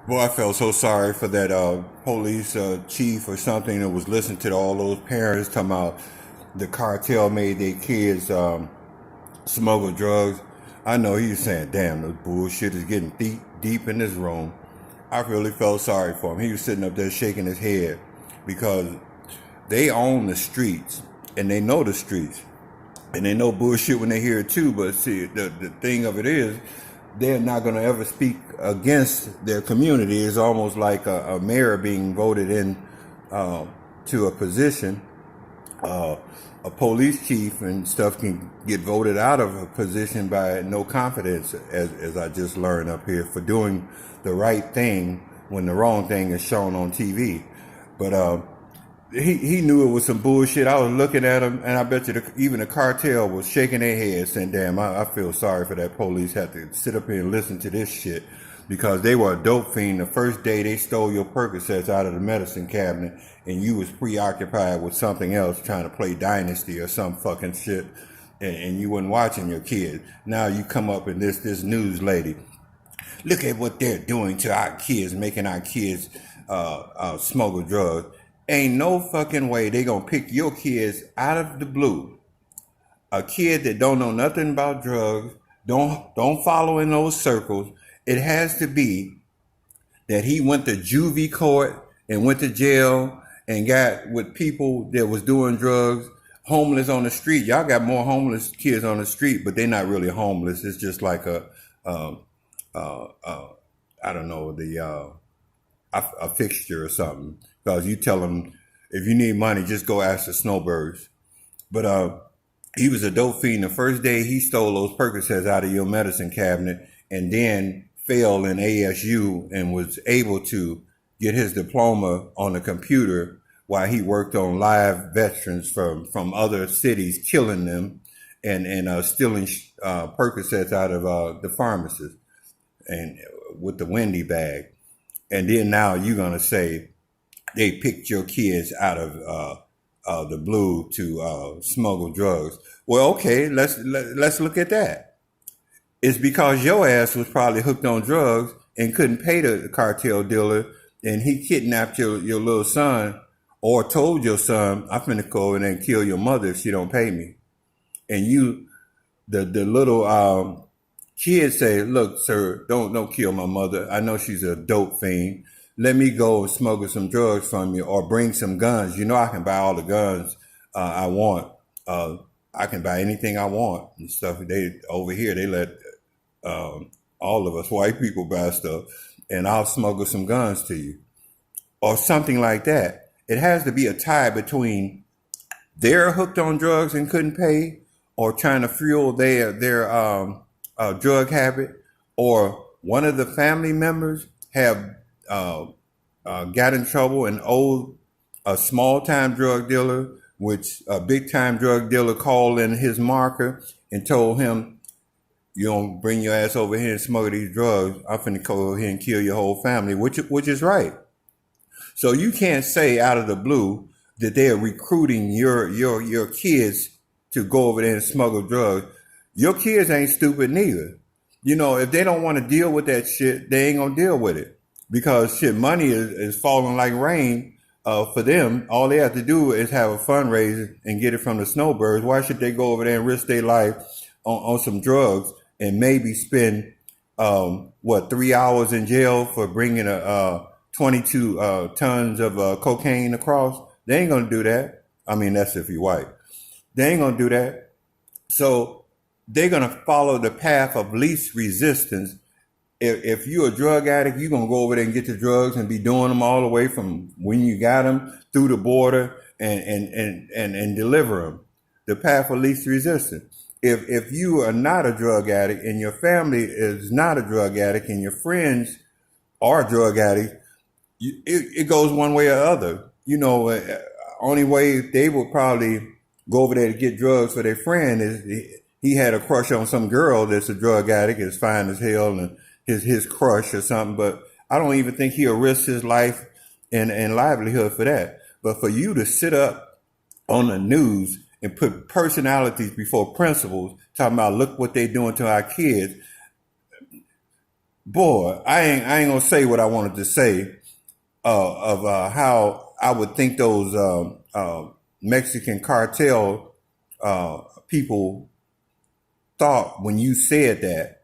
Boy, I felt so sorry for that police chief or something that was listening to all those parents talking about the cartel made their kids smuggle drugs. I know he was saying, damn, this bullshit is getting deep in this room. I really felt sorry for him. He was sitting up there shaking his head because they own the streets and they know the streets. And they know bullshit when they hear it too, but see, the thing of it is, they're not going to ever speak against their community. It's almost like a mayor being voted in to a position. A police chief and stuff can get voted out of a position by no confidence, as I just learned up here, for doing the right thing when the wrong thing is shown on TV. But he knew it was some bullshit. I was looking at him, and I bet you even the cartel was shaking their heads saying, damn, I feel sorry for that police had to sit up here and listen to this shit, because they were a dope fiend. The first day they stole your Percocets out of the medicine cabinet and you was preoccupied with something else, trying to play Dynasty or some fucking shit, and you wasn't watching your kids. Now you come up and this news lady, look at what they're doing to our kids, making our kids smuggle drugs. Ain't no fucking way they gonna pick your kids out of the blue. A kid that don't know nothing about drugs, don't follow in those circles. It has to be that he went to juvie court and went to jail and got with people that was doing drugs, homeless on the street. Y'all got more homeless kids on the street, but they're not really homeless. It's just like I don't know, a fixture or something. Because you tell them, if you need money, just go ask the snowbirds. But he was a dope fiend. The first day he stole those Percocets out of your medicine cabinet and then failed in ASU and was able to get his diploma on the computer while he worked on live veterans from other cities, killing them and stealing Percocets out of the pharmacist and with the Wendy bag. And then now you're going to say they picked your kids out of the blue to smuggle drugs. Well, okay, let's look at that. It's because your ass was probably hooked on drugs and couldn't pay the cartel dealer, and he kidnapped your little son, or told your son, I'm finna go in and kill your mother if she don't pay me. And you, the little kid say, look, sir, don't kill my mother. I know she's a dope fiend. Let me go and smuggle some drugs from you, or bring some guns. You know I can buy all the guns I want. I can buy anything I want and stuff. They over here, they let all of us white people buy stuff, and I'll smuggle some guns to you, or something like that. It has to be a tie between they're hooked on drugs and couldn't pay, or trying to fuel their drug habit, or one of the family members have got in trouble and owed a small-time drug dealer, which a big-time drug dealer called in his marker and told him, you don't bring your ass over here and smuggle these drugs, I'm finna go here and kill your whole family, which is right. So you can't say out of the blue that they're recruiting your kids to go over there and smuggle drugs. Your kids ain't stupid neither. You know, if they don't want to deal with that shit, they ain't gonna deal with it. Because shit, money is falling like rain for them. All they have to do is have a fundraiser and get it from the snowbirds. Why should they go over there and risk their life on some drugs and maybe spend 3 hours in jail for bringing 22 tons of cocaine across? They ain't gonna do that. I mean, that's if you're white. They ain't gonna do that. So they're gonna follow the path of least resistance. If you're a drug addict, you're going to go over there and get the drugs and be doing them all the way from when you got them through the border and deliver them. The path of least resistance. If you are not a drug addict and your family is not a drug addict and your friends are drug addicts, it goes one way or the other. You know, only way they will probably go over there to get drugs for their friend is he had a crush on some girl that's a drug addict, is fine as hell, and his crush or something, but I don't even think he'll risk his life and livelihood for that. But for you to sit up on the news and put personalities before principles, talking about look what they're doing to our kids, boy, I ain't gonna say what I wanted to say of how I would think those Mexican cartel people thought when you said that,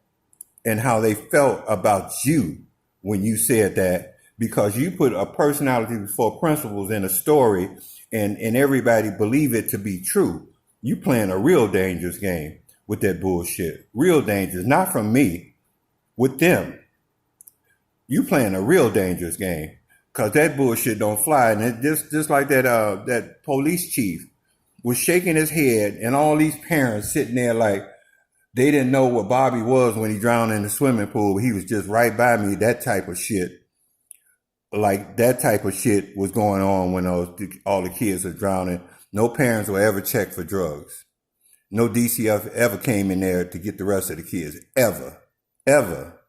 and how they felt about you when you said that, because you put a personality before principles in a story, and everybody believe it to be true. You playing a real dangerous game with that bullshit. Real dangerous, not from me, with them. You playing a real dangerous game, cause that bullshit don't fly. And it just like that police chief was shaking his head, and all these parents sitting there like they didn't know what Bobby was when he drowned in the swimming pool. He was just right by me. That type of shit, like that type of shit was going on when all the kids were drowning. No parents will ever check for drugs. No DCF ever came in there to get the rest of the kids. Ever. Ever.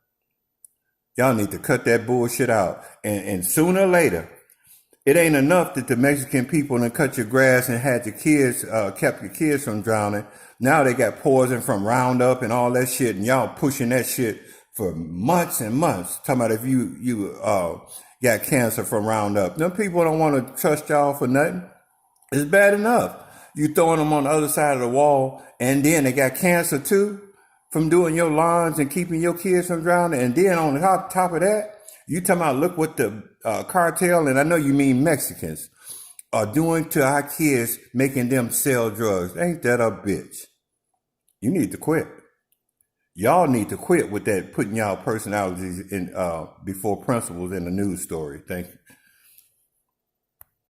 Y'all need to cut that bullshit out. And sooner or later, it ain't enough that the Mexican people done cut your grass and had your kids, kept your kids from drowning. Now they got poison from Roundup and all that shit, and y'all pushing that shit for months and months. Talking about if you got cancer from Roundup. Them people don't want to trust y'all for nothing. It's bad enough. You throwing them on the other side of the wall, and then they got cancer too from doing your lawns and keeping your kids from drowning. And then on the top of that, you talking about look what the cartel, and I know you mean Mexicans, are doing to our kids, making them sell drugs. Ain't that a bitch? You need to quit. Y'all need to quit with that, putting y'all personalities in before principles in the news story. Thank you.